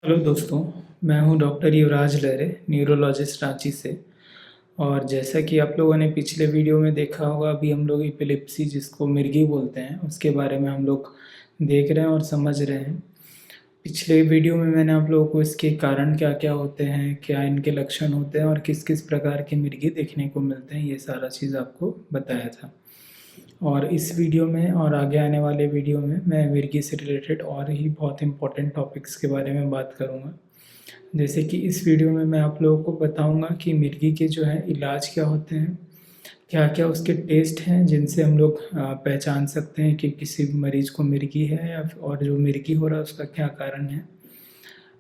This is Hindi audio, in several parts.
हेलो दोस्तों, मैं हूं डॉक्टर युवराज लहरे, न्यूरोलॉजिस्ट रांची से। और जैसा कि आप लोगों ने पिछले वीडियो में देखा होगा, अभी हम लोग एपिलेप्सी जिसको मिर्गी बोलते हैं उसके बारे में हम लोग देख रहे हैं और समझ रहे हैं। पिछले वीडियो में मैंने आप लोगों को इसके कारण क्या क्या होते हैं, क्या इनके लक्षण होते हैं और किस किस प्रकार के मिर्गी देखने को मिलते हैं, ये सारा चीज़ आपको बताया था। और इस वीडियो में और आगे आने वाले वीडियो में मैं मिर्गी से रिलेटेड और ही बहुत इंपॉर्टेंट टॉपिक्स के बारे में बात करूँगा। जैसे कि इस वीडियो में मैं आप लोगों को बताऊंगा कि मिर्गी के जो है इलाज क्या होते हैं, क्या क्या उसके टेस्ट हैं जिनसे हम लोग पहचान सकते हैं कि किसी मरीज़ को मिर्गी है या और जो मिर्गी हो रहा है उसका क्या कारण है।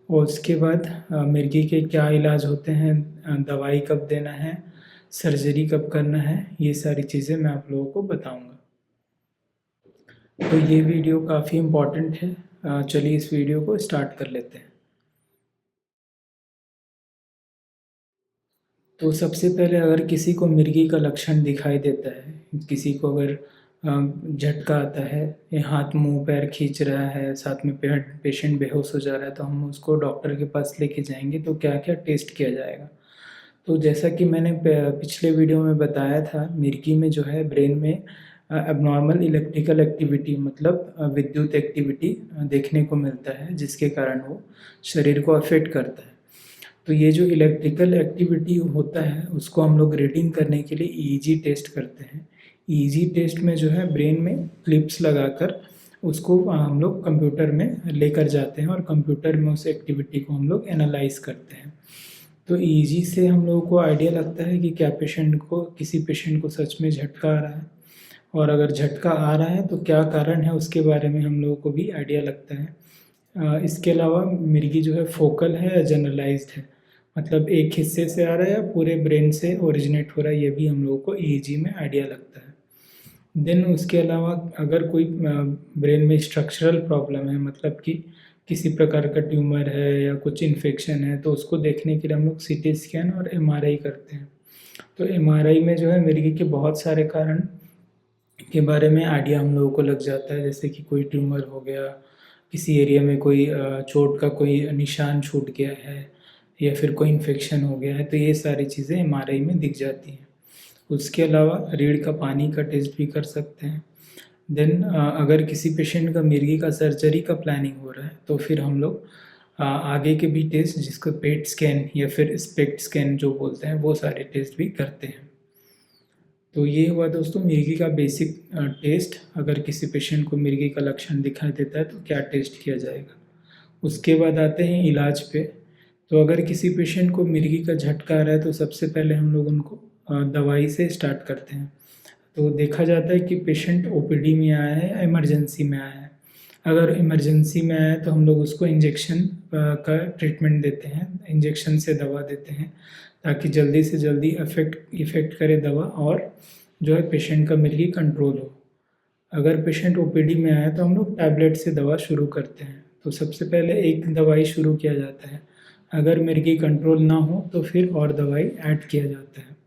और उसके बाद मिर्गी के क्या इलाज होते हैं, दवाई कब देना है, सर्जरी कब करना है, ये सारी चीज़ें मैं आप लोगों को बताऊंगा। तो ये वीडियो काफ़ी इम्पोर्टेंट है। चलिए इस वीडियो को स्टार्ट कर लेते हैं। तो सबसे पहले अगर किसी को मिर्गी का लक्षण दिखाई देता है, किसी को अगर झटका आता है, ये हाथ मुंह पैर खींच रहा है, साथ में पेशेंट बेहोश हो जा रहा है, तो हम उसको डॉक्टर के पास लेके जाएंगे। तो क्या क्या टेस्ट किया जाएगा। तो जैसा कि मैंने पिछले वीडियो में बताया था, मिर्गी में जो है ब्रेन में एबनॉर्मल इलेक्ट्रिकल एक्टिविटी मतलब विद्युत एक्टिविटी देखने को मिलता है, जिसके कारण वो शरीर को अफेक्ट करता है। तो ये जो इलेक्ट्रिकल एक्टिविटी होता है उसको हम लोग रीडिंग करने के लिए ईईजी टेस्ट करते हैं। ईईजी टेस्ट में जो है ब्रेन में क्लिप्स लगाकर उसको हम लोग कंप्यूटर में लेकर जाते हैं और कंप्यूटर में उस एक्टिविटी को हम लोग एनालाइज करते हैं। तो ईईजी से हम लोगों को आइडिया लगता है कि क्या किसी पेशेंट को सच में झटका आ रहा है, और अगर झटका आ रहा है तो क्या कारण है उसके बारे में हम लोगों को भी आइडिया लगता है। इसके अलावा मिर्गी जो है फोकल है या जनरलाइज्ड है, मतलब एक हिस्से से आ रहा है या पूरे ब्रेन से ओरिजिनेट हो रहा है, ये भी हम लोगों को ईईजी में आइडिया लगता है। देन उसके अलावा अगर कोई ब्रेन में स्ट्रक्चरल प्रॉब्लम है, मतलब कि किसी प्रकार का ट्यूमर है या कुछ इन्फेक्शन है, तो उसको देखने के लिए हम लोग सीटी स्कैन और एमआरआई करते हैं। तो एमआरआई में जो है मिर्गी के बहुत सारे कारण के बारे में आइडिया हम लोगों को लग जाता है। जैसे कि कोई ट्यूमर हो गया, किसी एरिया में कोई चोट का कोई निशान छूट गया है, या फिर कोई इन्फेक्शन हो गया है, तो ये सारी चीज़ें एमआरआई में दिख जाती हैं। उसके अलावा रीढ़ का पानी का टेस्ट भी कर सकते हैं। देन अगर किसी पेशेंट का मिर्गी का सर्जरी का प्लानिंग हो रहा है तो फिर हम लोग आगे के भी टेस्ट, जिसको पेट स्कैन या फिर स्पेक्ट स्कैन जो बोलते हैं, वो सारे टेस्ट भी करते हैं। तो ये हुआ दोस्तों मिर्गी का बेसिक टेस्ट। अगर किसी पेशेंट को मिर्गी का लक्षण दिखाई देता है तो क्या टेस्ट किया जाएगा। उसके बाद आते हैं इलाज पे। तो अगर किसी पेशेंट को मिर्गी का झटका आ रहा है तो सबसे पहले हम लोग उनको दवाई से स्टार्ट करते हैं। तो देखा जाता है कि पेशेंट ओपीडी में आया है या इमरजेंसी में आया है। अगर इमरजेंसी में आया है तो हम लोग उसको इंजेक्शन का ट्रीटमेंट देते हैं, इंजेक्शन से दवा देते हैं, ताकि जल्दी से जल्दी इफ़ेक्ट करे दवा और जो है पेशेंट का मिर्गी कंट्रोल हो। अगर पेशेंट ओपीडी में आया तो हम लोग टैबलेट से दवा शुरू करते हैं। तो सबसे पहले एक दवाई शुरू किया जाता है, अगर मिर्गी कंट्रोल ना हो तो फिर और दवाई ऐड किया जाता है।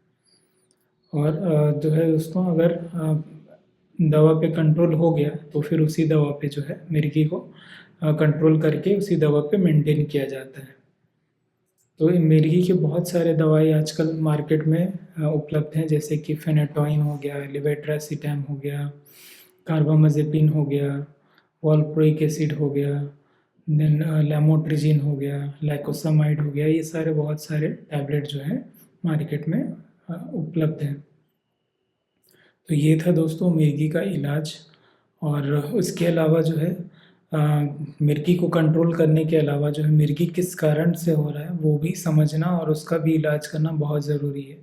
और जो है दोस्तों, अगर दवा पे कंट्रोल हो गया तो फिर उसी दवा पे जो है मिर्गी को कंट्रोल करके उसी दवा पे मेंटेन किया जाता है। तो मिर्गी के बहुत सारे दवाई आजकल मार्केट में उपलब्ध हैं, जैसे कि फेनेटोइन हो गया, लेवेट्रासिटाम हो गया, कार्बामाजेपिन हो गया, वॉल्प्रोइक एसिड हो गया, देन लैमोट्रिजिन हो गया, लाइकोसामाइड हो गया। ये सारे बहुत सारे टैबलेट जो है मार्केट में उपलब्ध हैं। तो ये था दोस्तों मिर्गी का इलाज। और उसके अलावा जो है मिर्गी को कंट्रोल करने के अलावा जो है मिर्गी किस कारण से हो रहा है वो भी समझना और उसका भी इलाज करना बहुत ज़रूरी है।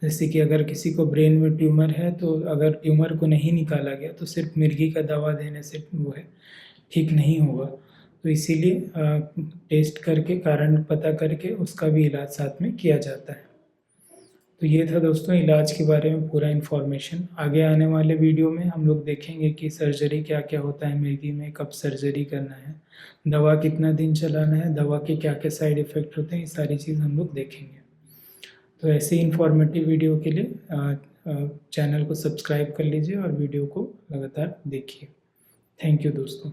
जैसे कि अगर किसी को ब्रेन में ट्यूमर है तो अगर ट्यूमर को नहीं निकाला गया तो सिर्फ मिर्गी का दवा देने से वो है ठीक नहीं होगा। तो इसीलिए टेस्ट करके कारण पता करके उसका भी इलाज साथ में किया जाता है। तो ये था दोस्तों इलाज के बारे में पूरा इन्फॉर्मेशन। आगे आने वाले वीडियो में हम लोग देखेंगे कि सर्जरी क्या क्या होता है मिर्गी में, कब सर्जरी करना है, दवा कितना दिन चलाना है, दवा के क्या क्या साइड इफ़ेक्ट होते हैं, ये सारी चीज़ हम लोग देखेंगे। तो ऐसे इन्फॉर्मेटिव वीडियो के लिए चैनल को सब्सक्राइब कर लीजिए और वीडियो को लगातार देखिए। थैंक यू दोस्तों।